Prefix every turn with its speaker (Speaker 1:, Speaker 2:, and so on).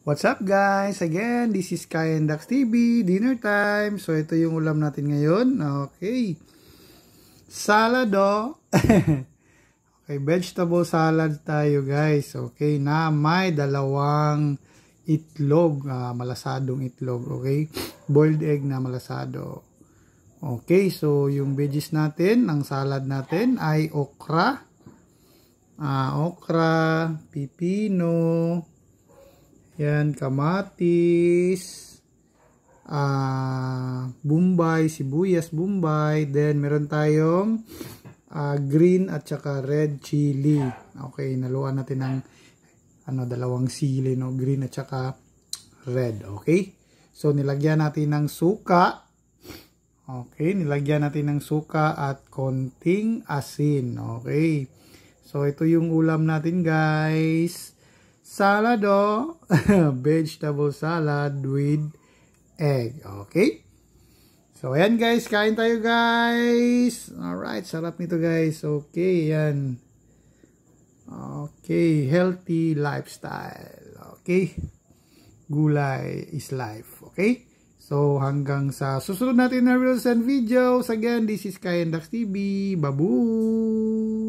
Speaker 1: What's up guys? Again, this is Kai and Dax TV, dinner time. So ito yung ulam natin ngayon. Okay. Salado. Okay, vegetable salad tayo guys. Okay, na may dalawang itlog, malasadong itlog. Okay, boiled egg na malasado. Okay, so yung veggies natin, ang salad natin ay okra. Okra, pipino, yan, kamatis, bombay, sibuyas, bombay. Then, meron tayong green at saka red chili. Okay, naluan natin ng dalawang sili, no? Green at saka red. Okay? So, nilagyan natin ng suka. Okay, nilagyan natin ng suka at konting asin. Okay. So, ito yung ulam natin, guys. Salado, vegetable salad with egg. Okay? So, ayan guys. Kain tayo guys. Alright. Sarap nito guys. Okay. Yan. Okay. Healthy lifestyle. Okay? Gulay is life. Okay? So, hanggang sa susunod natin na reels and videos. Again, this is Kai and Dax TV. Babu!